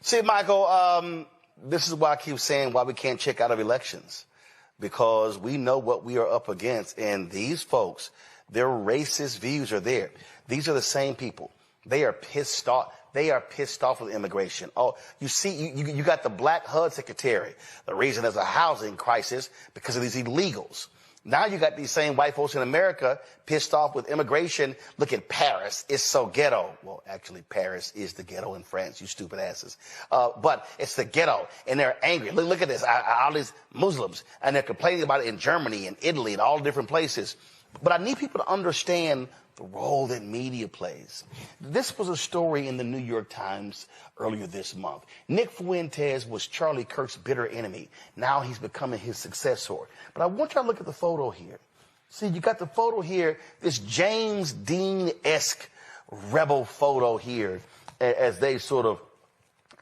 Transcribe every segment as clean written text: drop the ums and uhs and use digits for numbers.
See, Michael, this is why I keep saying why we can't check out of elections, because we know what we are up against, and these folks, their racist views are there. These are the same people. They are pissed off. They are pissed off with immigration. Oh, you see, you got the black HUD secretary. The reason there's a housing crisis because of these illegals. Now you got these same white folks in America pissed off with immigration. Look at Paris. It's so ghetto. Well, actually, Paris is the ghetto in France, you stupid asses. But it's the ghetto, and they're angry. Look at this. All these Muslims, and they're complaining about it in Germany and Italy and all different places. But I need people to understand the role that media plays. This was a story in the New York Times earlier this month. Nick Fuentes was Charlie Kirk's bitter enemy. Now he's becoming his successor. But I want you to look at the photo here. See, you got the photo here, this James Dean-esque rebel photo here, as they sort of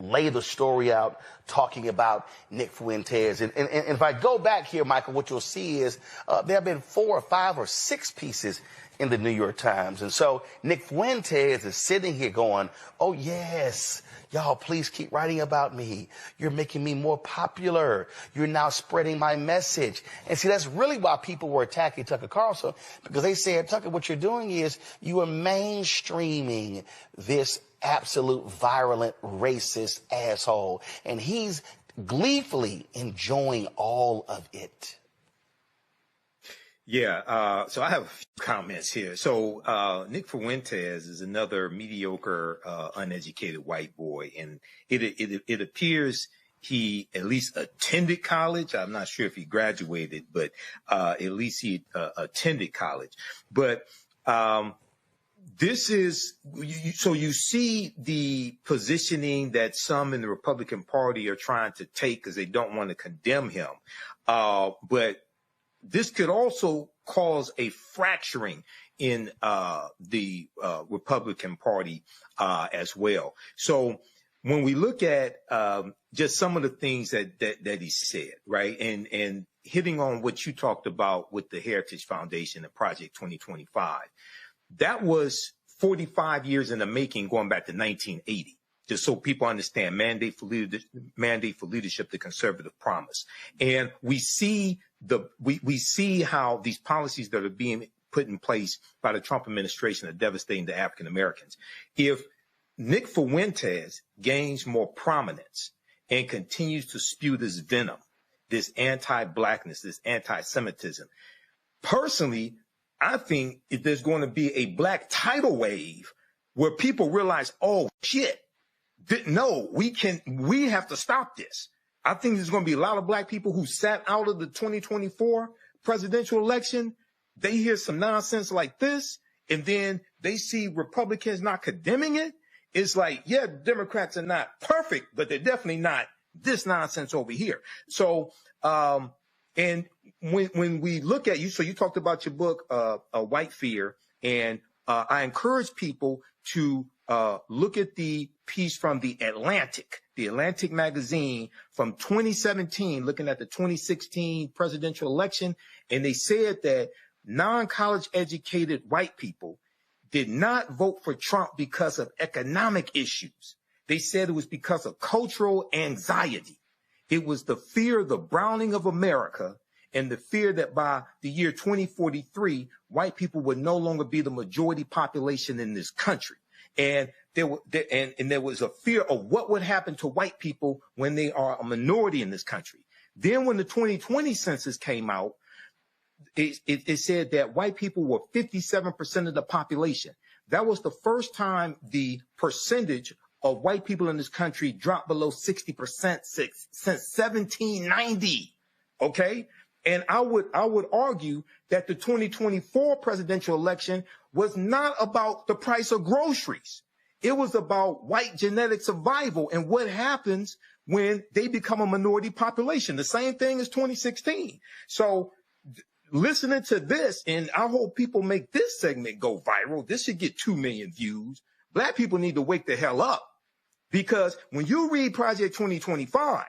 lay the story out, talking about Nick Fuentes. And if I go back here, Michael, what you'll see is there have been 4 or 5 or 6 pieces in the New York Times. And so Nick Fuentes is sitting here going, oh, yes, y'all, please keep writing about me. You're making me more popular. You're now spreading my message. And see, that's really why people were attacking Tucker Carlson, because they said, Tucker, what you're doing is you are mainstreaming this absolute virulent racist asshole. And he's gleefully enjoying all of it. Yeah, so I have a few comments here. So Nick Fuentes is another mediocre, uneducated white boy, and it appears he at least attended college. I'm not sure if he graduated, but at least he attended college. But this is so you see the positioning that some in the Republican Party are trying to take because they don't want to condemn him, but this could also cause a fracturing in the Republican Party as well. So when we look at just some of the things that he said, right, and hitting on what you talked about with the Heritage Foundation and Project 2025, that was 45 years in the making, going back to 1980. Just so people understand, mandate for leadership, the conservative promise. And we see we see how these policies that are being put in place by the Trump administration are devastating to African Americans. If Nick Fuentes gains more prominence and continues to spew this venom, this anti-blackness, this anti-Semitism, personally, I think if there's going to be a black tidal wave where people realize, oh shit, no, we have to stop this. I think there's going to be a lot of black people who sat out of the 2024 presidential election. They hear some nonsense like this, and then they see Republicans not condemning it. It's like, yeah, Democrats are not perfect, but they're definitely not this nonsense over here. So, and when we look at you, so you talked about your book, White Fear, and I encourage people to look at the piece from the Atlantic magazine from 2017, looking at the 2016 presidential election. And they said that non-college educated white people did not vote for Trump because of economic issues. They said it was because of cultural anxiety. It was the fear of the browning of America and the fear that by the year 2043, white people would no longer be the majority population in this country. And there was a fear of what would happen to white people when they are a minority in this country. Then when the 2020 census came out, it said that white people were 57% of the population. That was the first time the percentage of white people in this country dropped below 60% since 1790. Okay? And I would argue that the 2024 presidential election was not about the price of groceries. It was about white genetic survival and what happens when they become a minority population. The same thing as 2016. So listening to this, and I hope people make this segment go viral. This should get 2 million views. Black people need to wake the hell up, because when you read Project 2025,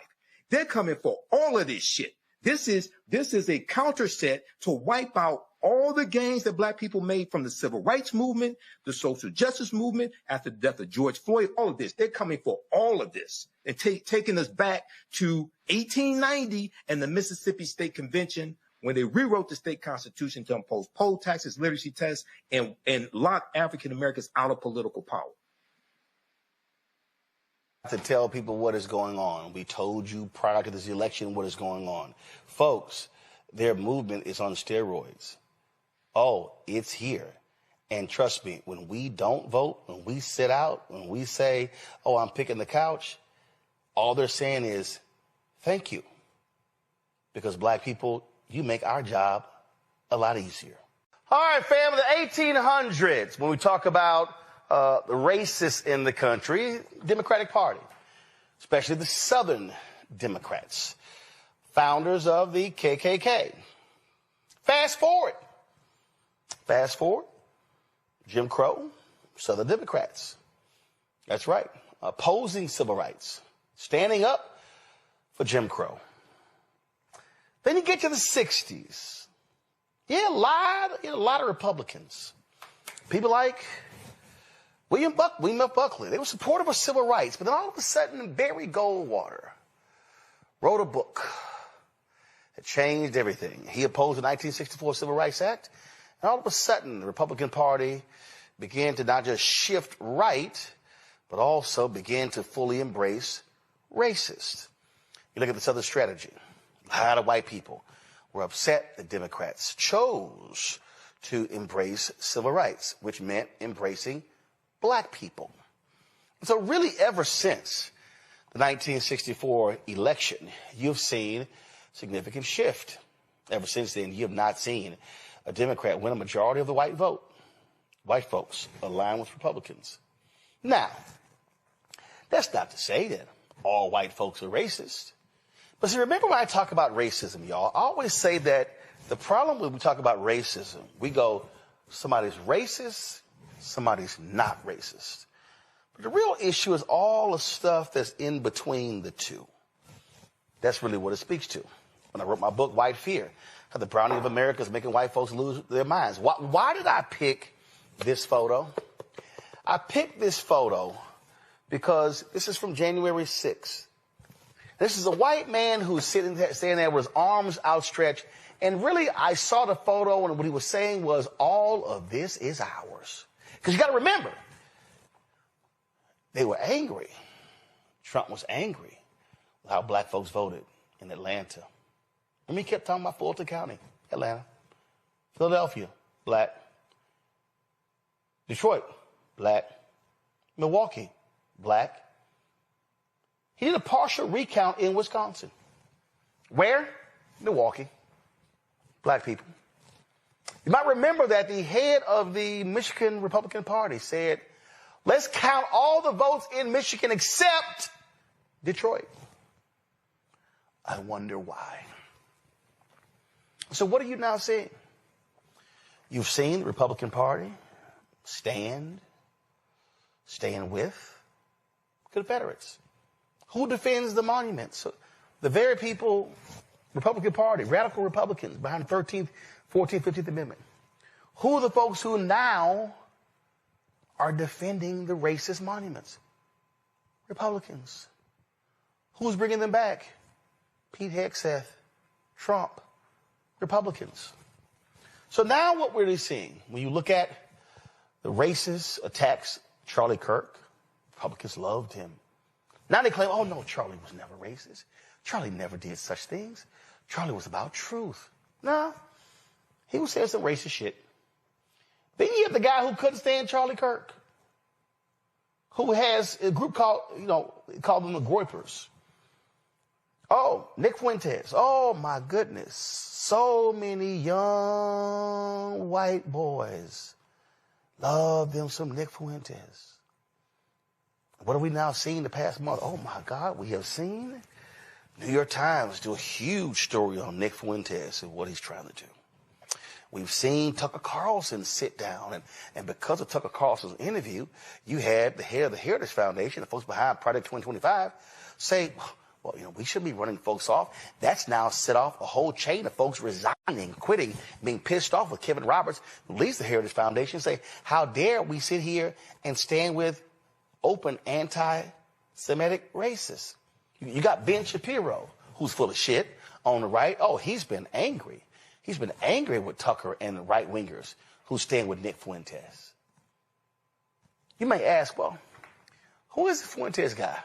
they're coming for all of this shit. This is a counter set to wipe out all the gains that black people made from the civil rights movement, the social justice movement, after the death of George Floyd, all of this. They're coming for all of this and taking us back to 1890 and the Mississippi State Convention, when they rewrote the state constitution to impose poll taxes, literacy tests, and lock African Americans out of political power. To tell people what is going on. We told you prior to this election what is going on. Folks, their movement is on steroids. Oh, it's here. And trust me, when we don't vote, when we sit out, when we say, oh, I'm picking the couch, all they're saying is, thank you. Because black people, you make our job a lot easier. All right, family, the 1800s, when we talk about the racists in the country, Democratic Party, especially the Southern Democrats, founders of the KKK. Fast forward, Jim Crow, Southern Democrats. That's right, opposing civil rights, standing up for Jim Crow. Then you get to the 60s. Yeah, a lot of Republicans. People like William F. Buckley. They were supportive of civil rights, but then all of a sudden, Barry Goldwater wrote a book that changed everything. He opposed the 1964 Civil Rights Act, and all of a sudden, the Republican Party began to not just shift right, but also began to fully embrace racist. You look at this other strategy. A lot of white people were upset that Democrats chose to embrace civil rights, which meant embracing black people. So really, ever since the 1964 election, you've seen significant shift. Ever since then, you have not seen a Democrat win a majority of the white vote. White folks align with Republicans. Now, that's not to say that all white folks are racist. But see, remember when I talk about racism, y'all, I always say that the problem when we talk about racism, we go, somebody's racist, somebody's not racist. But the real issue is all the stuff that's in between the two. That's really what it speaks to. When I wrote my book, White Fear, how the browning of America is making white folks lose their minds. Why did I pick this photo? I picked this photo because this is from January 6th. This is a white man who's standing there with his arms outstretched. And really, I saw the photo, and what he was saying was, all of this is ours. Because you got to remember, they were angry. Trump was angry with how black folks voted in Atlanta. And he kept talking about Fulton County, Atlanta, Philadelphia, black, Detroit, black, Milwaukee, black. He did a partial recount in Wisconsin. Where? Milwaukee. Black people. You might remember that the head of the Michigan Republican Party said, let's count all the votes in Michigan except Detroit. I wonder why. So what are you now seeing? You've seen the Republican Party stand with Confederates. Who defends the monuments? The very people, Republican Party, radical Republicans behind the 13th, 14th, 15th Amendment. Who are the folks who now are defending the racist monuments? Republicans. Who's bringing them back? Pete Hegseth, Trump, Republicans. So now what we're really seeing, when you look at the racist attacks, Charlie Kirk, Republicans loved him. Now they claim, oh no, Charlie was never racist. Charlie never did such things. Charlie was about truth. No, he was saying some racist shit. Then you have the guy who couldn't stand Charlie Kirk, who has a group called them the Groypers. Oh, Nick Fuentes. Oh my goodness. So many young white boys love them some Nick Fuentes. What have we now seen the past month? Oh my God, we have seen New York Times do a huge story on Nick Fuentes and what he's trying to do. We've seen Tucker Carlson sit down, and because of Tucker Carlson's interview, you had the head of the Heritage Foundation, the folks behind Project 2025, say, Well, we shouldn't be running folks off. That's now set off a whole chain of folks resigning, quitting, being pissed off with Kevin Roberts, who leads the Heritage Foundation, say, how dare we sit here and stand with open anti-Semitic racists? You got Ben Shapiro, who's full of shit on the right. Oh, he's been angry. He's been angry with Tucker and the right-wingers who stand with Nick Fuentes. You may ask, well, who is the Fuentes guy?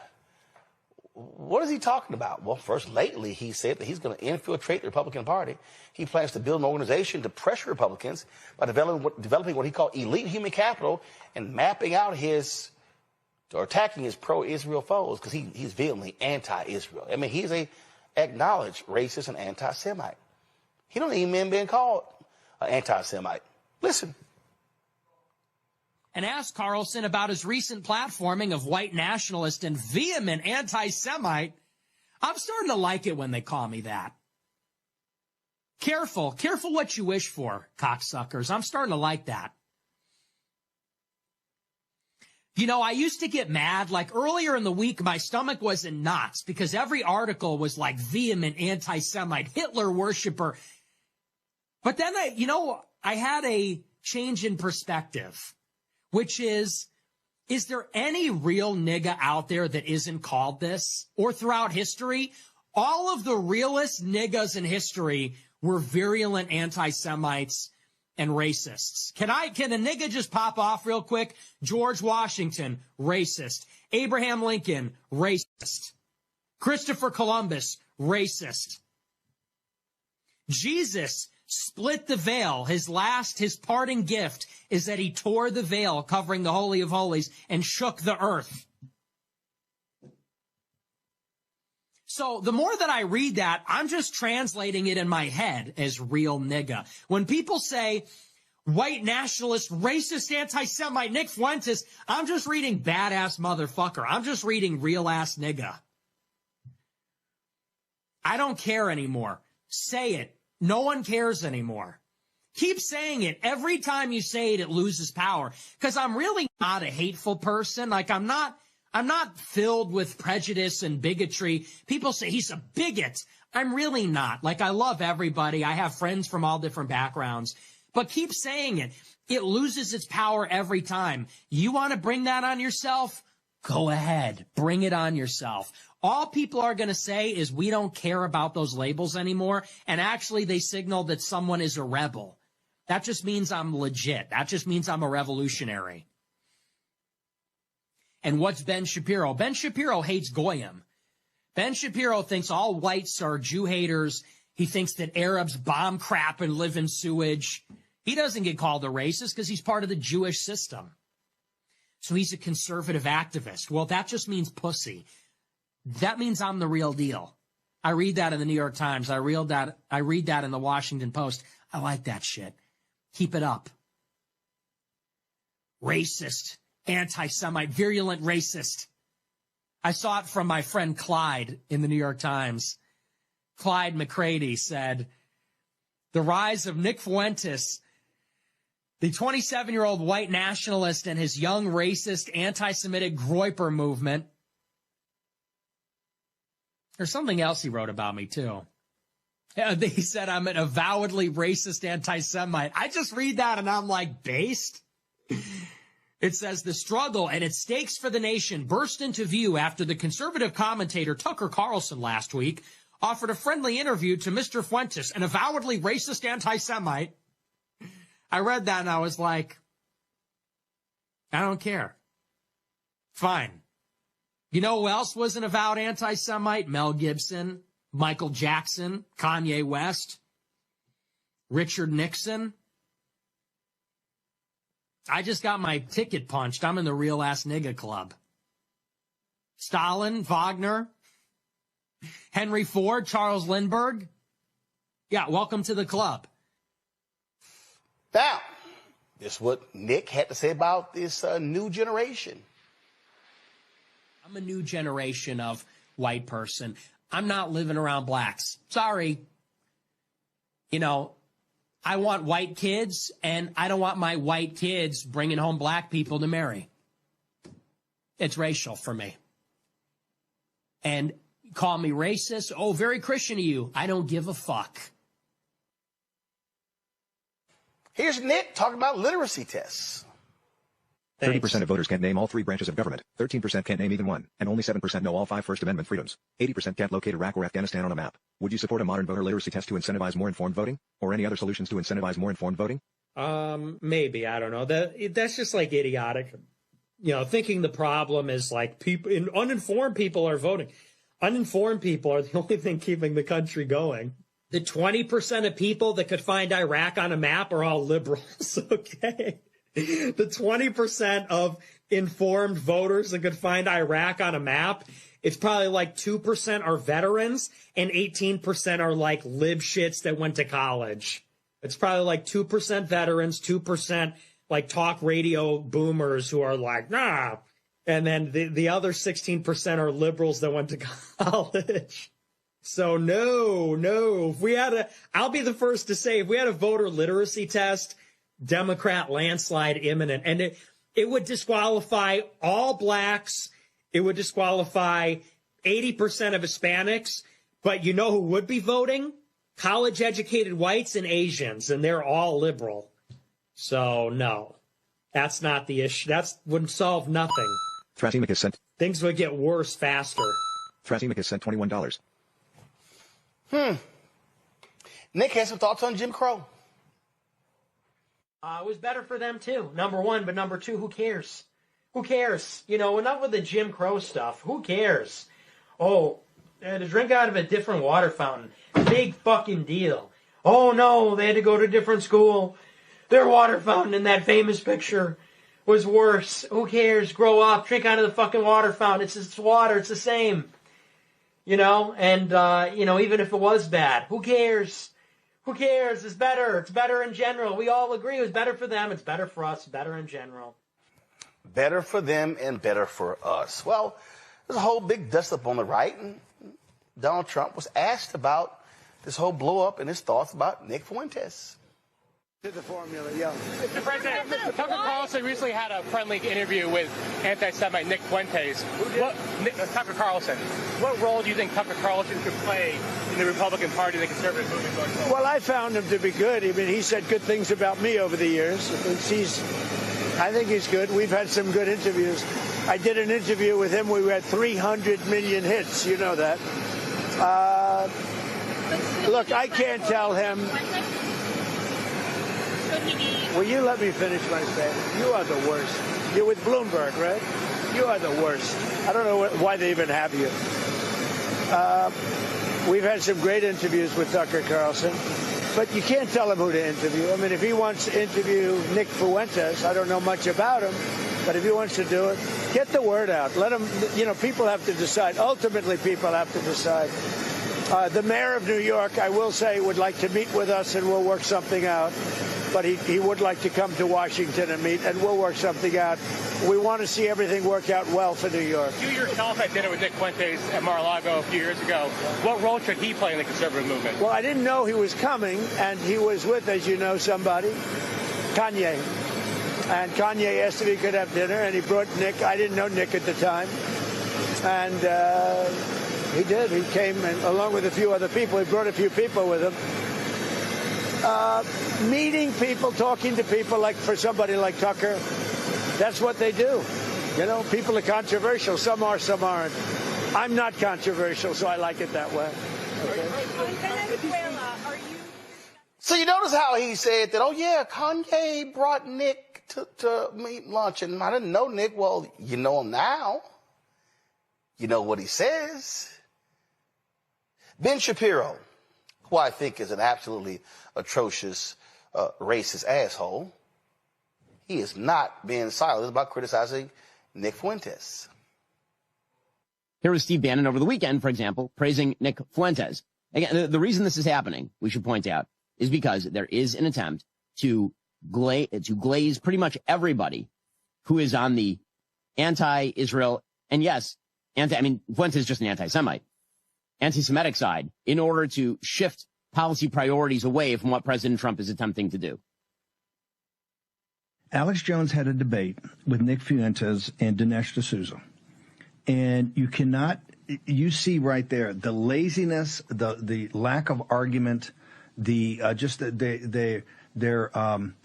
What is he talking about? Well, first, lately, he said that he's going to infiltrate the Republican Party. He plans to build an organization to pressure Republicans by developing what he called elite human capital and mapping out or attacking his pro-Israel foes, because he's vehemently anti-Israel. I mean, he's a acknowledged racist and anti-Semite. He don't even been called an anti-Semite. Listen. And asked Carlson about his recent platforming of white nationalist and vehement anti-Semite. I'm starting to like it when they call me that. Careful what you wish for, cocksuckers. I'm starting to like that. I used to get mad, like earlier in the week, my stomach was in knots because every article was like vehement anti-Semite, Hitler worshiper. But then I had a change in perspective, which is there any real nigga out there that isn't called this? Or throughout history, all of the realest niggas in history were virulent anti-Semites and racists. Can a nigga just pop off real quick? George Washington, racist. Abraham Lincoln, racist. Christopher Columbus, racist. Jesus split the veil. His parting gift is that he tore the veil covering the Holy of Holies and shook the earth. So the more that I read that, I'm just translating it in my head as real nigga. When people say white nationalist, racist, anti-Semite, Nick Fuentes, I'm just reading badass motherfucker. I'm just reading real ass nigga. I don't care anymore. Say it. No one cares anymore. Keep saying it. Every time you say it, it loses power. Because I'm really not a hateful person. Like, I'm not filled with prejudice and bigotry. People say he's a bigot. I'm really not. Like, I love everybody. I have friends from all different backgrounds. But keep saying it. It loses its power every time. You want to bring that on yourself? Go ahead. Bring it on yourself. All people are going to say is we don't care about those labels anymore. And actually, they signal that someone is a rebel. That just means I'm legit. That just means I'm a revolutionary. And what's Ben Shapiro? Ben Shapiro hates Goyim. Ben Shapiro thinks all whites are Jew haters. He thinks that Arabs bomb crap and live in sewage. He doesn't get called a racist because he's part of the Jewish system. So he's a conservative activist. Well, that just means pussy. That means I'm the real deal. I read that in the New York Times. I read that in the Washington Post. I like that shit. Keep it up. Racist, anti-Semite, virulent racist. I saw it from my friend Clyde in the New York Times. Clyde McCready said, the rise of Nick Fuentes, the 27-year-old white nationalist, and his young racist anti-Semitic Groyper movement. There's something else he wrote about me, too. He said I'm an avowedly racist anti-Semite. I just read that and I'm like, based? It says the struggle and its stakes for the nation burst into view after the conservative commentator Tucker Carlson last week offered a friendly interview to Mr. Fuentes, an avowedly racist anti-Semite. I read that and I was like, I don't care. Fine. You know who else was an avowed anti-Semite? Mel Gibson, Michael Jackson, Kanye West, Richard Nixon. I just got my ticket punched. I'm in the real ass nigga club. Stalin, Wagner, Henry Ford, Charles Lindbergh. Yeah, welcome to the club. Now, this is what Nick had to say about this new generation. I'm a new generation of white person. I'm not living around blacks. Sorry. You know, I want white kids, and I don't want my white kids bringing home black people to marry. It's racial for me. And call me racist. Oh, very Christian of you. I don't give a fuck. Here's Nick talking about literacy tests. 30% of voters can't name all 3 branches of government, 13% can't name even one, and only 7% know all 5 First Amendment freedoms. 80% can't locate Iraq or Afghanistan on a map. Would you support a modern voter literacy test to incentivize more informed voting? Or any other solutions to incentivize more informed voting? Maybe. I don't know. That's just like idiotic. You know, thinking the problem is like uninformed people are voting. Uninformed people are the only thing keeping the country going. The 20% of people that could find Iraq on a map are all liberals, okay? The 20% of informed voters that could find Iraq on a map, it's probably like 2% are veterans and 18% are like lib shits that went to college. It's probably like 2% veterans, 2% like talk radio boomers who are like, nah. And then the other 16% are liberals that went to college. So no. I'll be the first to say, if we had a voter literacy test, Democrat landslide imminent. And it would disqualify all blacks. It would disqualify 80% of Hispanics. But you know who would be voting? College-educated whites and Asians, and they're all liberal. So, no. That's not the issue. That wouldn't solve nothing. Thrasimic has sent. Things would get worse faster. Thrasimic has sent $21. Nick has some thoughts on Jim Crow. It was better for them, too. Number one, but number two, who cares? Who cares? You know, enough with the Jim Crow stuff. Who cares? Oh, they had to drink out of a different water fountain. Big fucking deal. Oh, no, they had to go to a different school. Their water fountain in that famous picture was worse. Who cares? Grow up. Drink out of the fucking water fountain. It's water. It's the same. You know, and, you know, even if it was bad, who cares? Who cares? It's better. It's better in general. We all agree it was better for them. It's better for us. Better in general. Better for them and better for us. Well, there's a whole big dust up on the right, and Donald Trump was asked about this whole blow up and his thoughts about Nick Fuentes. To the formula, yeah. Mr. President, Tucker Carlson recently had a friendly interview with anti-Semite Nick Fuentes. Tucker Carlson. What role do you think Tucker Carlson could play in the Republican Party and the conservative movement going forward? Well, I found him to be good. I mean, he said good things about me over the years. I think he's good. We've had some good interviews. I did an interview with him. We had 300 million hits. You know that. Look, I can't tell him. Will you let me finish my statement? You are the worst. You're with Bloomberg, right? You are the worst. I don't know why they even have you. We've had some great interviews with Tucker Carlson, but you can't tell him who to interview. I mean, if he wants to interview Nick Fuentes, I don't know much about him, but if he wants to do it, get the word out. Let him, you know, people have to decide. Ultimately, people have to decide. The mayor of New York, I will say, would like to meet with us, and we'll work something out. But he would like to come to Washington and meet, and we'll work something out. We want to see everything work out well for New York. You yourself had dinner with Nick Fuentes at Mar-a-Lago a few years ago. What role should he play in the conservative movement? Well, I didn't know he was coming, and he was with, as you know, somebody, Kanye. And Kanye asked if he could have dinner, and he brought Nick. I didn't know Nick at the time. And he did. He came, and along with a few other people. He brought a few people with him. Meeting people, talking to people, like for somebody like Tucker, that's what they do. You know, people are controversial. Some are, some aren't. I'm not controversial, so I like it that way. Okay. So you notice how he said that, oh, yeah, Kanye brought Nick to meet lunch, and I didn't know Nick. Well, you know him now. You know what he says. Ben Shapiro, who I think is an absolutely atrocious, racist asshole, he is not being silent about criticizing Nick Fuentes. Here was Steve Bannon over the weekend, for example, praising Nick Fuentes. Again, the reason this is happening, we should point out, is because there is an attempt to glaze pretty much everybody who is on the anti-Israel, and yes, Fuentes is just an anti-Semite, anti-Semitic side, in order to shift policy priorities away from what President Trump is attempting to do. Alex Jones had a debate with Nick Fuentes and Dinesh D'Souza. And you cannot, you see right there the laziness, the lack of argument, their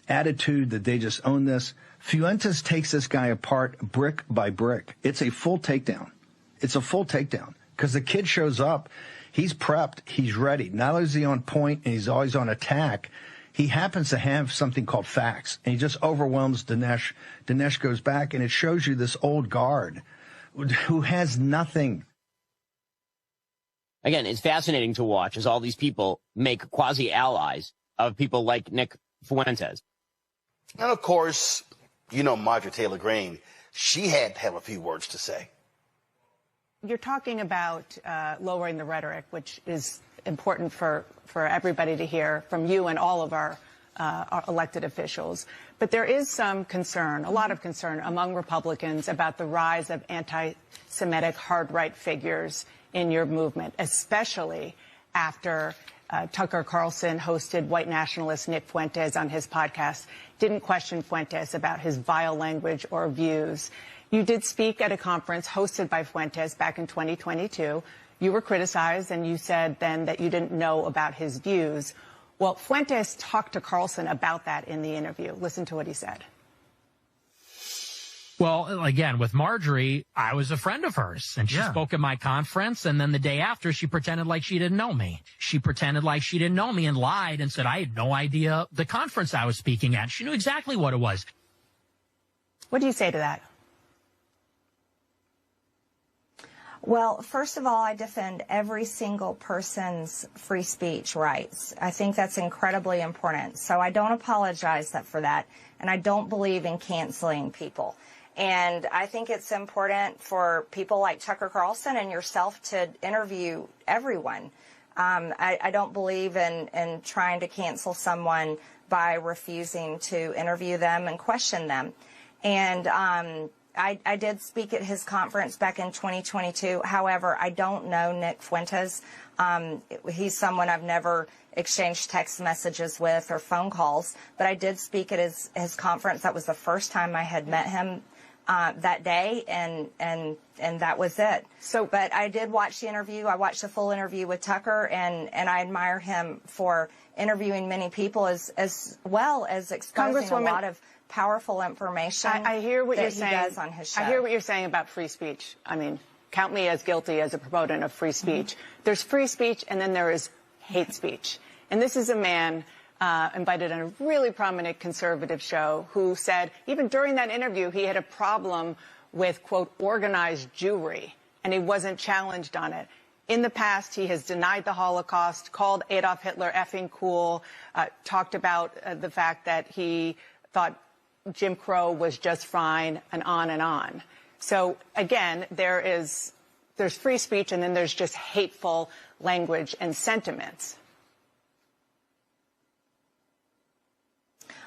attitude that they just own this. Fuentes takes this guy apart brick by brick. It's a full takedown. It's a full takedown because the kid shows up. He's prepped. He's ready. Not only is he on point and he's always on attack, he happens to have something called facts, and he just overwhelms Dinesh. Dinesh goes back, and it shows you this old guard who has nothing. Again, it's fascinating to watch as all these people make quasi-allies of people like Nick Fuentes. And of course, you know Marjorie Taylor Greene, she had to have a few words to say. You're talking about lowering the rhetoric, which is important for everybody to hear from you and all of our elected officials. But there is some concern, a lot of concern among Republicans about the rise of anti-Semitic hard-right figures in your movement, especially after Tucker Carlson hosted white nationalist Nick Fuentes on his podcast, didn't question Fuentes about his vile language or views. You did speak at a conference hosted by Fuentes back in 2022. You were criticized, and you said then that you didn't know about his views. Well, Fuentes talked to Carlson about that in the interview. Listen to what he said. Well, again, with Marjorie, I was a friend of hers, and she spoke at my conference, and then the day after, she pretended like she didn't know me. She pretended like she didn't know me and lied and said I had no idea the conference I was speaking at. She knew exactly what it was. What do you say to that? Well, first of all, I defend every single person's free speech rights. I think that's incredibly important. So I don't apologize for that, and I don't believe in canceling people. And I think it's important for people like Tucker Carlson and yourself to interview everyone. I don't believe in trying to cancel someone by refusing to interview them and question them. And I did speak at his conference back in 2022. However, I don't know Nick Fuentes. He's someone I've never exchanged text messages with or phone calls. But I did speak at his conference. That was the first time I had met him that day, and that was it. But I did watch the interview. I watched the full interview with Tucker, and I admire him for interviewing many people as well as exposing a lot of powerful information. I hear what you're saying. Does on his show. I hear what you're saying about free speech. I mean, count me as guilty as a proponent of free speech. There's free speech, and then there is hate speech. And this is a man invited on a really prominent conservative show who said, even during that interview, he had a problem with, quote, organized Jewry, and he wasn't challenged on it. In the past, he has denied the Holocaust, called Adolf Hitler effing cool, talked about the fact that he thought Jim Crow was just fine, and on and on. So again, there's free speech, and then there's just hateful language and sentiments.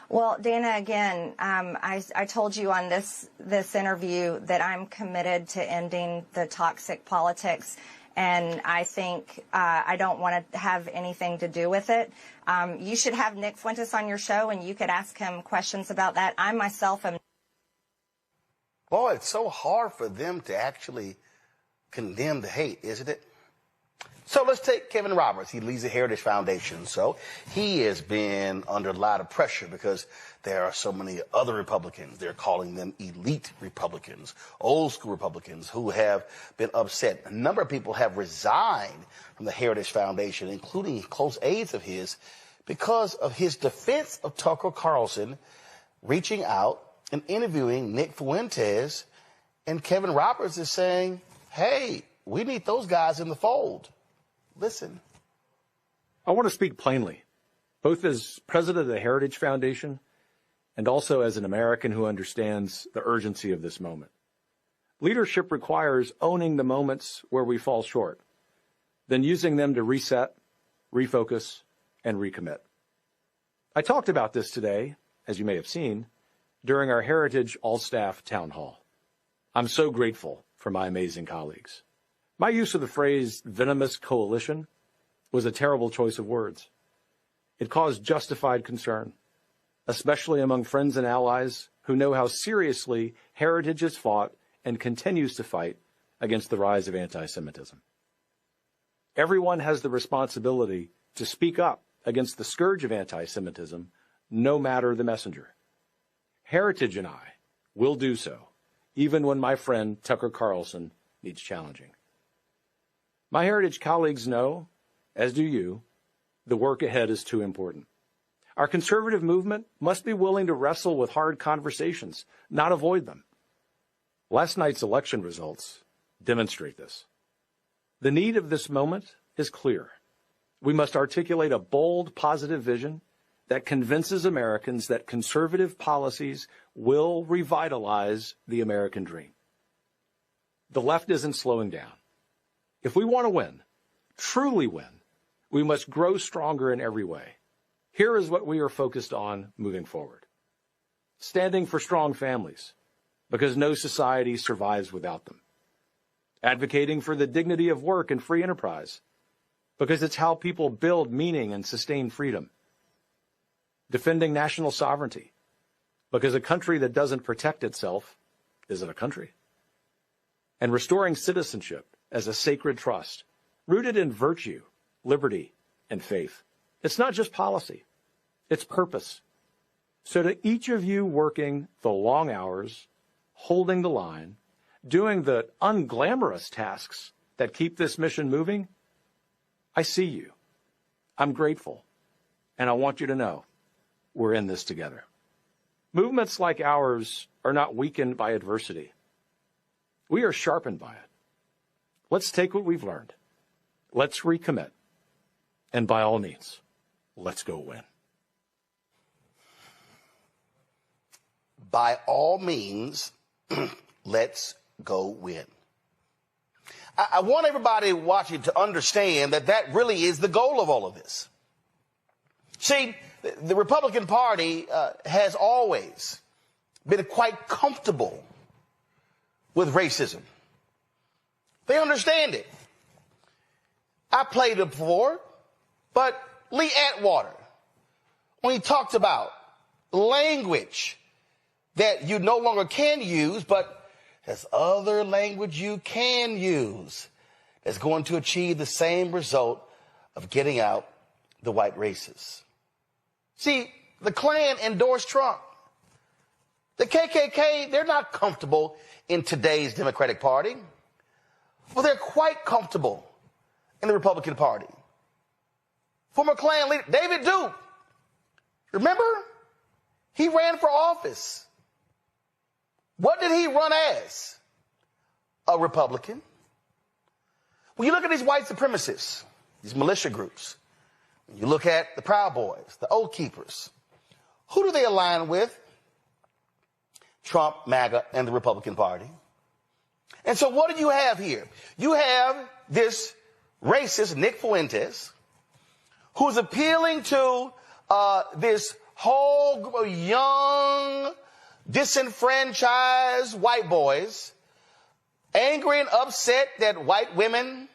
Well, Dana, again, I told you on this interview that I'm committed to ending the toxic politics, and I think I don't want to have anything to do with it. You should have Nick Fuentes on your show, and you could ask him questions about that. I myself am. Boy, it's so hard for them to actually condemn the hate, isn't it? So let's take Kevin Roberts. He leads the Heritage Foundation. So he has been under a lot of pressure because there are so many other Republicans. They're calling them elite Republicans, old school Republicans who have been upset. A number of people have resigned from the Heritage Foundation, including close aides of his, because of his defense of Tucker Carlson reaching out and interviewing Nick Fuentes. And Kevin Roberts is saying, hey, we need those guys in the fold. Listen. I want to speak plainly, both as president of the Heritage Foundation and also as an American who understands the urgency of this moment. Leadership requires owning the moments where we fall short, then using them to reset, refocus, and recommit. I talked about this today, as you may have seen, during our Heritage All-Staff Town Hall. I'm so grateful for my amazing colleagues. My use of the phrase venomous coalition was a terrible choice of words. It caused justified concern, especially among friends and allies who know how seriously Heritage has fought and continues to fight against the rise of anti-Semitism. Everyone has the responsibility to speak up against the scourge of anti-Semitism, no matter the messenger. Heritage and I will do so, even when my friend Tucker Carlson needs challenging. My Heritage colleagues know, as do you, the work ahead is too important. Our conservative movement must be willing to wrestle with hard conversations, not avoid them. Last night's election results demonstrate this. The need of this moment is clear. We must articulate a bold, positive vision that convinces Americans that conservative policies will revitalize the American dream. The left isn't slowing down. If we want to win, truly win, we must grow stronger in every way. Here is what we are focused on moving forward. Standing for strong families, because no society survives without them. Advocating for the dignity of work and free enterprise, because it's how people build meaning and sustain freedom. Defending national sovereignty, because a country that doesn't protect itself isn't a country. And restoring citizenship as a sacred trust, rooted in virtue, liberty, and faith. It's not just policy, it's purpose. So to each of you working the long hours, holding the line, doing the unglamorous tasks that keep this mission moving, I see you. I'm grateful. And I want you to know we're in this together. Movements like ours are not weakened by adversity. We are sharpened by it. Let's take what we've learned. Let's recommit. And by all means, let's go win. By all means, let's go win. I want everybody watching to understand that that really is the goal of all of this. See, the Republican Party has always been quite comfortable with racism. They understand it. I played it before, but Lee Atwater, when he talked about language that you no longer can use, but there's other language you can use that's going to achieve the same result of getting out the white races. See, the Klan endorsed Trump. The KKK, they're not comfortable in today's Democratic Party. Well, they're quite comfortable in the Republican Party. Former Klan leader David Duke, remember? He ran for office. What did he run as? A Republican. When you look at these white supremacists, these militia groups, when you look at the Proud Boys, the Oath Keepers, who do they align with? Trump, MAGA, and the Republican Party. And so what do you have here? You have this racist Nick Fuentes, who's appealing to this whole group of young, disenfranchised white boys, angry and upset that white women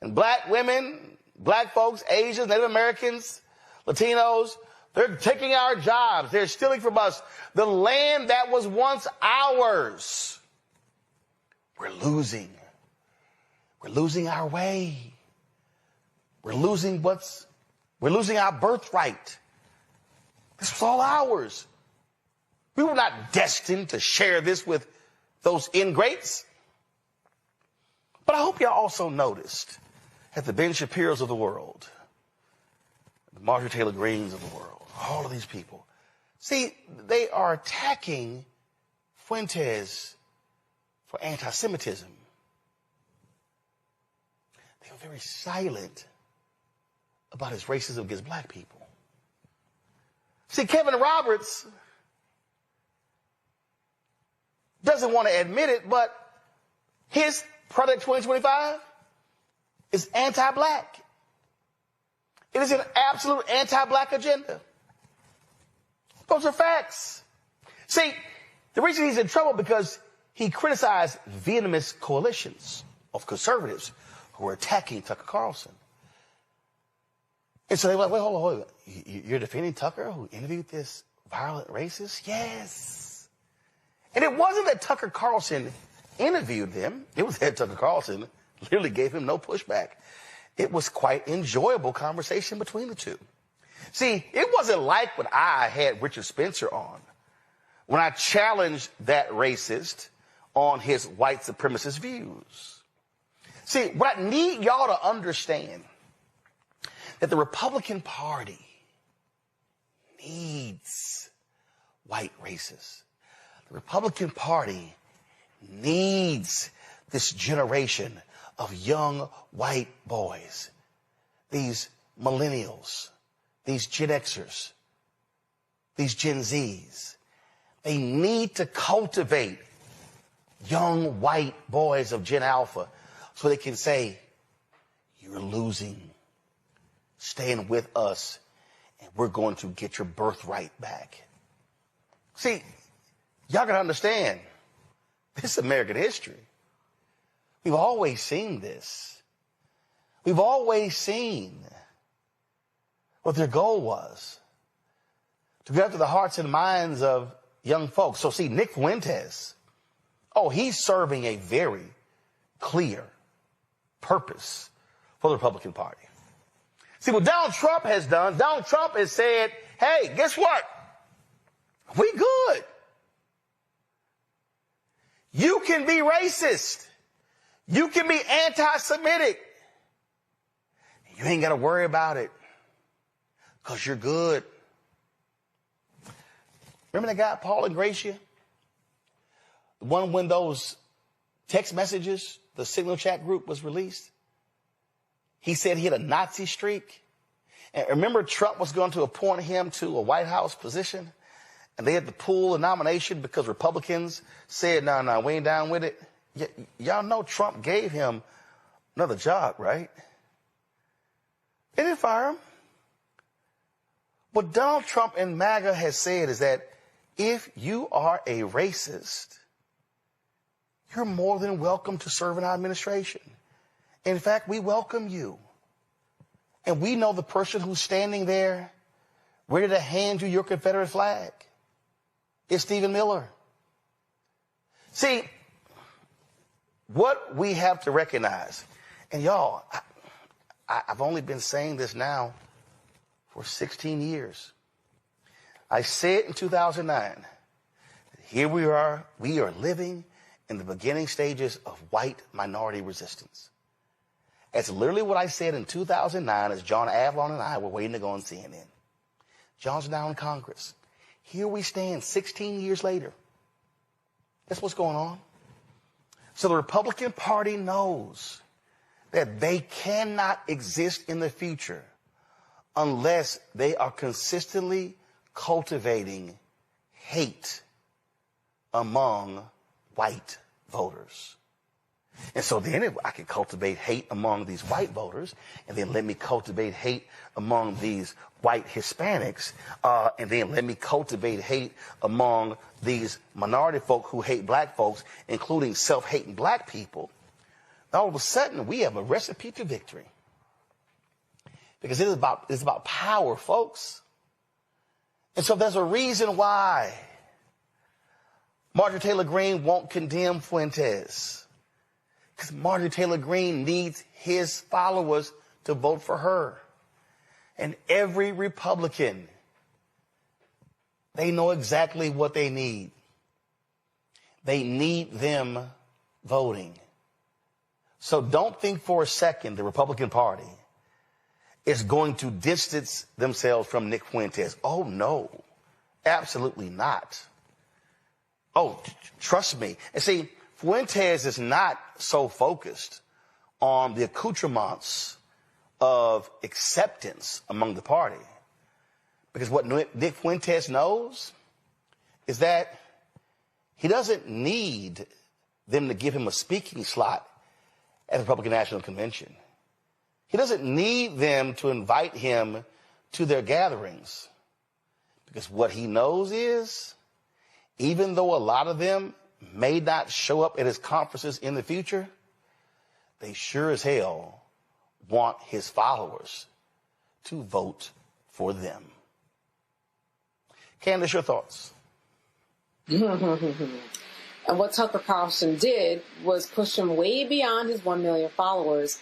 and black folks, Asians, Native Americans, Latinos, they're taking our jobs. They're stealing from us the land that was once ours. We're losing. We're losing our way. We're losing our birthright. This was all ours. We were not destined to share this with those ingrates. But I hope y'all also noticed that the Ben Shapiros of the world, the Marjorie Taylor Greens of the world, all of these people, see, they are attacking Fuentes for anti-Semitism. They were very silent about his racism against black people. See, Kevin Roberts doesn't want to admit it, but his Project 2025 is anti-black. It is an absolute anti-black agenda. Those are facts. See, the reason he's in trouble because he criticized Vietnamese coalitions of conservatives who were attacking Tucker Carlson. And so they were like, wait, hold on. You're defending Tucker who interviewed this violent racist? Yes. And it wasn't that Tucker Carlson interviewed them, it was Ed Tucker Carlson, literally gave him no pushback. It was quite enjoyable conversation between the two. See, it wasn't like when I had Richard Spencer on, when I challenged that racist on his white supremacist views. See, what I need y'all to understand, that the Republican Party needs white racists. The Republican Party needs this generation of young white boys, these millennials, these Gen Xers, these Gen Zs. They need to cultivate young white boys of Gen Alpha so they can say, you're losing. Staying with us, and we're going to get your birthright back. See, y'all gotta understand, this is American history. We've always seen this. We've always seen what their goal was, to get after the hearts and minds of young folks. So see, Nick Fuentes, he's serving a very clear purpose for the Republican Party. See, what Donald Trump has done, Donald Trump has said, hey, guess what? We good. You can be racist. You can be anti-Semitic. You ain't got to worry about it because you're good. Remember that guy, Paul Ingracia? The one when those text messages, the Signal chat group was released? He said he had a Nazi streak. And remember, Trump was going to appoint him to a White House position, and they had to pull the nomination because Republicans said, no, we ain't down with it. Y'all know Trump gave him another job, right? They didn't fire him. What Donald Trump and MAGA has said is that if you are a racist, you're more than welcome to serve in our administration. In fact, we welcome you. And we know the person who's standing there ready to hand you your Confederate flag. It's Stephen Miller. See, what we have to recognize, and y'all, I've only been saying this now for 16 years. I said in 2009, here we are living in the beginning stages of white minority resistance. That's literally what I said in 2009 as John Avlon and I were waiting to go on CNN. John's now in Congress. Here we stand 16 years later. That's what's going on. So the Republican Party knows that they cannot exist in the future unless they are consistently cultivating hate among white voters. And so then if I can cultivate hate among these white voters, and then let me cultivate hate among these white Hispanics, and then let me cultivate hate among these minority folk who hate black folks, including self-hating black people, all of a sudden we have a recipe to victory. Because it's about power, folks. And so there's a reason why Marjorie Taylor Greene won't condemn Fuentes. Because Marjorie Taylor Greene needs his followers to vote for her. And every Republican, they know exactly what they need. They need them voting. So don't think for a second the Republican Party is going to distance themselves from Nick Fuentes. Oh, no, absolutely not. Oh, trust me. And see, Fuentes is not so focused on the accoutrements of acceptance among the party. Because what Nick Fuentes knows is that he doesn't need them to give him a speaking slot at the Republican National Convention. He doesn't need them to invite him to their gatherings. Because what he knows is, even though a lot of them may not show up at his conferences in the future, they sure as hell want his followers to vote for them. Candace, your thoughts? And what Tucker Carlson did was push him way beyond his 1 million followers.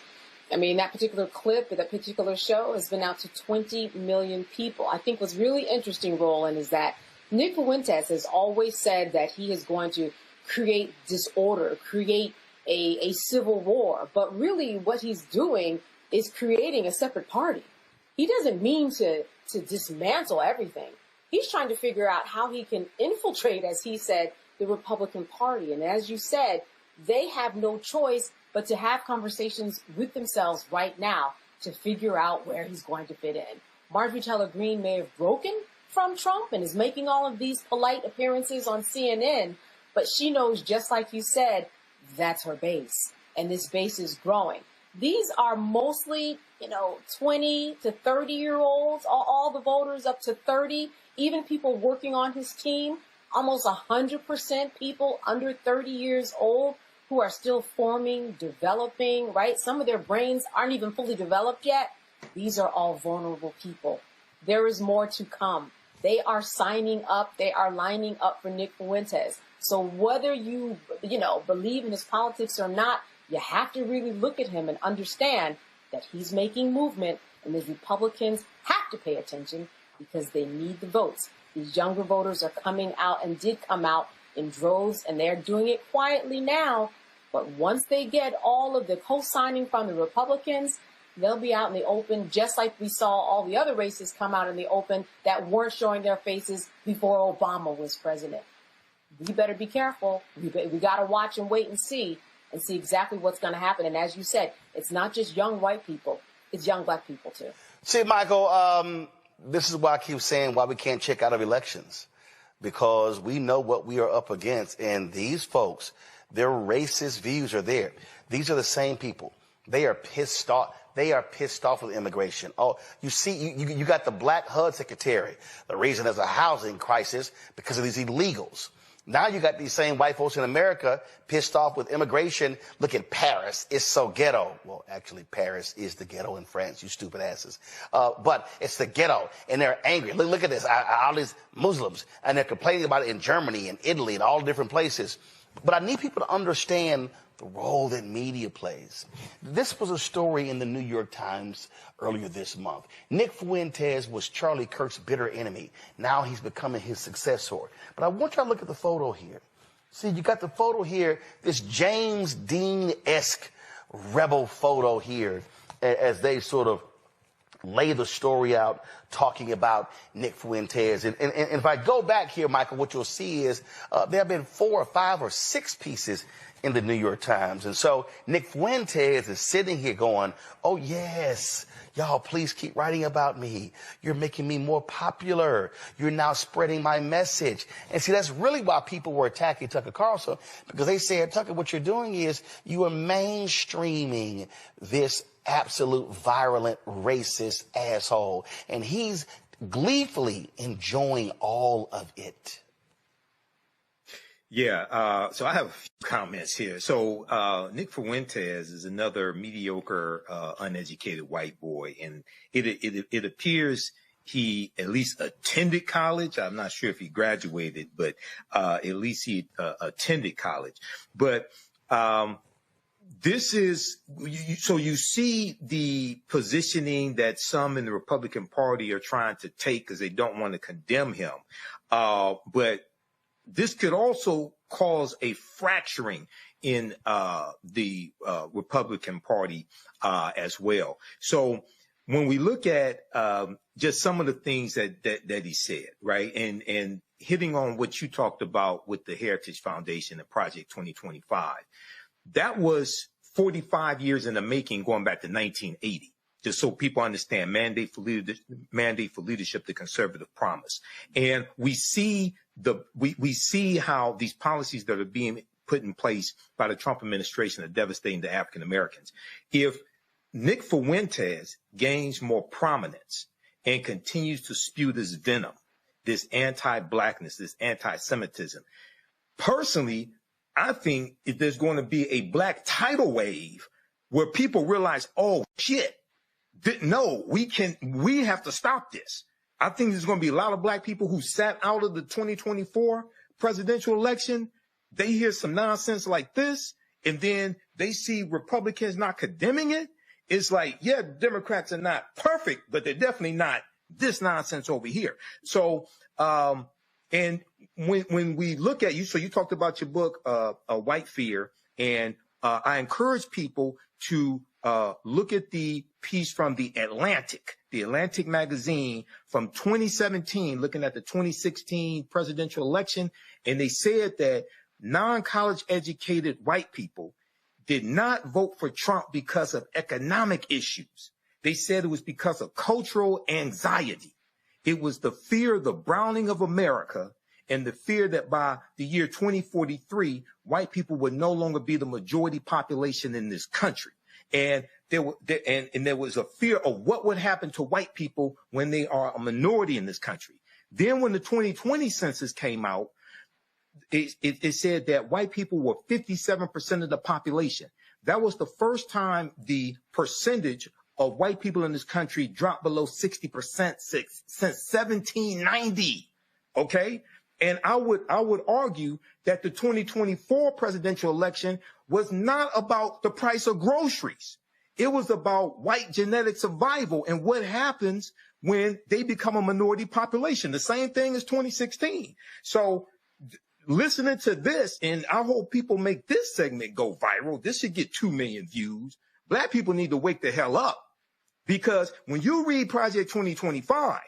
I mean, that particular clip, that particular show has been out to 20 million people. I think what's really interesting, Roland, is that Nick Fuentes has always said that he is going to create disorder, create a civil war. But really what he's doing is creating a separate party. He doesn't mean to dismantle everything. He's trying to figure out how he can infiltrate, as he said, the Republican Party. And as you said, they have no choice but to have conversations with themselves right now to figure out where he's going to fit in. Marjorie Taylor Greene may have broken from Trump and is making all of these polite appearances on CNN, but she knows, just like you said, that's her base. And this base is growing. These are mostly, 20 to 30-year-olds, all the voters up to 30, even people working on his team, almost 100% people under 30 years old who are still forming, developing, right? Some of their brains aren't even fully developed yet. These are all vulnerable people. There is more to come. They are signing up. They are lining up for Nick Fuentes. So whether you, believe in his politics or not, you have to really look at him and understand that he's making movement, and the Republicans have to pay attention because they need the votes. These younger voters are coming out and did come out in droves, and they're doing it quietly now. But once they get all of the co-signing from the Republicans, they'll be out in the open, just like we saw all the other races come out in the open that weren't showing their faces before Obama was president. We better be careful. We got to watch and wait and see exactly what's going to happen. And as you said, it's not just young white people. It's young black people, too. See, Michael, this is why I keep saying why we can't check out of elections, because we know what we are up against. And these folks, their racist views are there. These are the same people. They are pissed off. They are pissed off with immigration. Oh, you see, you got the Black HUD secretary. The reason there's a housing crisis because of these illegals. Now you got these same white folks in America pissed off with immigration. Look at Paris. It's so ghetto. Well, actually, Paris is the ghetto in France, you stupid asses. But it's the ghetto, and they're angry. Look at this. All these Muslims, and they're complaining about it in Germany and Italy and all different places. But I need people to understand the role that media plays. This was a story in the New York Times earlier this month. Nick Fuentes was Charlie Kirk's bitter enemy. Now he's becoming his successor. But I want y'all to look at the photo here. See, you got the photo here, this James Dean-esque rebel photo here, as they sort of lay the story out, talking about Nick Fuentes. And if I go back here, Michael, what you'll see is there have been 4 or 5 or 6 pieces in the New York Times. And so Nick Fuentes is sitting here going, oh, yes, y'all, please keep writing about me. You're making me more popular. You're now spreading my message. And see, that's really why people were attacking Tucker Carlson, because they said, Tucker, what you're doing is you are mainstreaming this absolute virulent racist asshole. And he's gleefully enjoying all of it. Yeah, so I have a few comments here. So Nick Fuentes is another mediocre, uneducated white boy, and it appears he at least attended college. I'm not sure if he graduated, but at least he attended college. But this is so you see the positioning that some in the Republican Party are trying to take because they don't want to condemn him, but this could also cause a fracturing in the Republican Party as well. So when we look at just some of the things that he said, right, and hitting on what you talked about with the Heritage Foundation and Project 2025, that was 45 years in the making, going back to 1980. Just so people understand, mandate for leadership, the conservative promise. And we see we see how these policies that are being put in place by the Trump administration are devastating to African Americans. If Nick Fuentes gains more prominence and continues to spew this venom, this anti-blackness, this anti-Semitism, personally, I think if there's going to be a black tidal wave where people realize, oh shit, no, we have to stop this. I think there's going to be a lot of black people who sat out of the 2024 presidential election they hear some nonsense like this, and then they see Republicans not condemning it. It's like, yeah, Democrats are not perfect, but they're definitely not this nonsense over here. So, and when we look at you, so you talked about your book, White Fear, and I encourage people to look at the piece from the Atlantic magazine from 2017, looking at the 2016 presidential election. And they said that non-college educated white people did not vote for Trump because of economic issues. They said it was because of cultural anxiety. It was the fear of the browning of America and the fear that by the year 2043, white people would no longer be the majority population in this country. And there was a fear of what would happen to white people when they are a minority in this country. Then when the 2020 census came out, it said that white people were 57% of the population. That was the first time the percentage of white people in this country dropped below 60% since 1790. Okay. And I would argue that the 2024 presidential election was not about the price of groceries. It was about white genetic survival and what happens when they become a minority population. The same thing as 2016. So listening to this, and I hope people make this segment go viral. This should get 2 million views. Black people need to wake the hell up, because when you read Project 2025,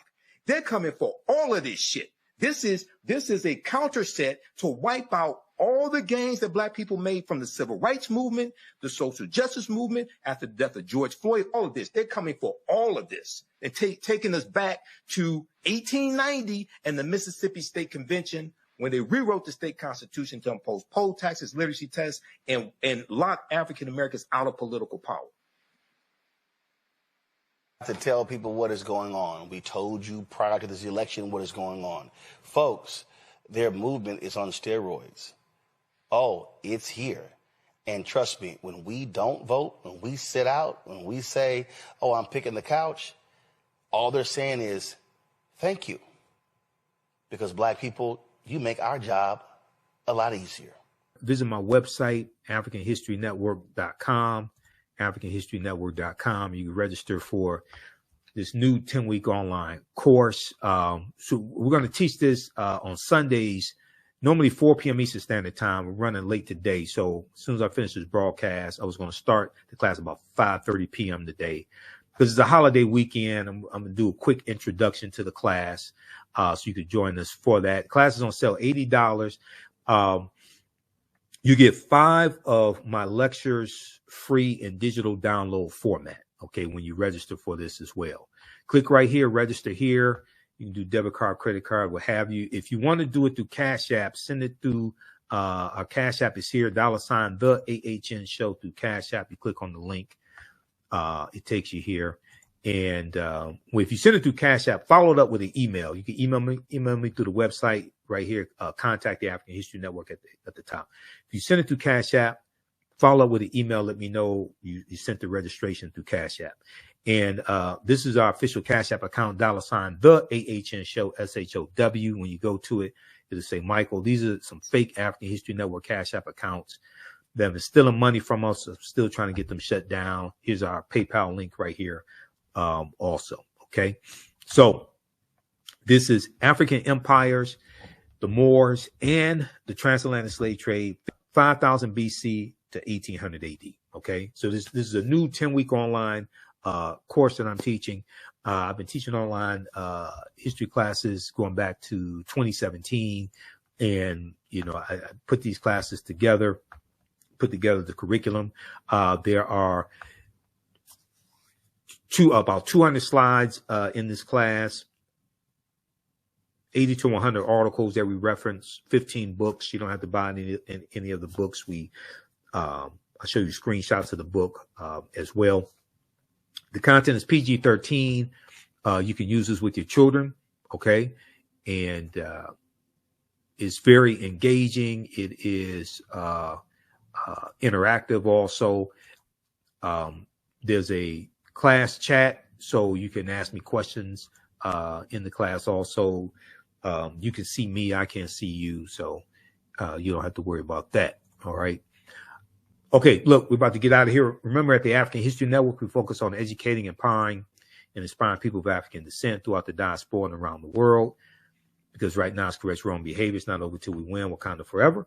they're coming for all of this shit. This is a counter set to wipe out all the gains that black people made from the civil rights movement, the social justice movement, after the death of George Floyd, all of this. They're coming for all of this and taking us back to 1890 and the Mississippi State Convention, when they rewrote the state constitution to impose poll taxes, literacy tests, and lock African Americans out of political power. To tell people what is going on. We told you prior to this election what is going on. Folks, their movement is on steroids. Oh, it's here. And trust me, when we don't vote, when we sit out, when we say, oh, I'm picking the couch, all they're saying is, thank you. Because black people, you make our job a lot easier. Visit my website, AfricanHistoryNetwork.com. AfricanHistoryNetwork.com. You can register for this new 10-week online course. So we're going to teach this on Sundays, normally 4 p.m. Eastern Standard Time. We're running late today. So as soon as I finish this broadcast, I was going to start the class about 5:30 p.m. today. Because it's a holiday weekend, I'm going to do a quick introduction to the class so you could join us for that. The class is on sale, $80. You get 5 of my lectures free in digital download format, okay, when you register for this as well. Click right here, register here. You can do debit card, credit card, what have you. If you want to do it through Cash App, send it through our Cash App is here, $ the AHN show through Cash App. You click on the link. It takes you here. And if you send it through Cash App, follow it up with an email. You can email me through the website right here. Contact the African History Network at the top. If you send it through Cash App, follow up with an email. Let me know you sent the registration through Cash App. And this is our official Cash App account, $ the AHN show, SHOW. When you go to it, it'll say Michael. These are some fake African History Network Cash App accounts that have been stealing money from us. I'm still trying to get them shut down. Here's our PayPal link right here. Also, okay. So this is African empires, the Moors, and the transatlantic slave trade, 5000 BC to 1800 AD. Okay, so this is a new 10-week online course that I'm teaching. I've been teaching online history classes going back to 2017, and I put these classes together, put together the curriculum. There are about 200 slides in this class, 80 to 100 articles that we reference, 15 books. You don't have to buy any of the books. I'll show you screenshots of the book as well. The content is PG-13. You can use this with your children, okay? And it's very engaging. It is interactive also. There's a class chat, so you can ask me questions in the class also. You can see me, I can't see you, so You don't have to worry about that. All right. Okay, look, we're about to get out of here. Remember, at the African History Network, we focus on educating, empowering, and inspiring people of African descent throughout the diaspora and around the world. Because right now, it's correct wrong behavior. It's not over till we win. Wakanda forever.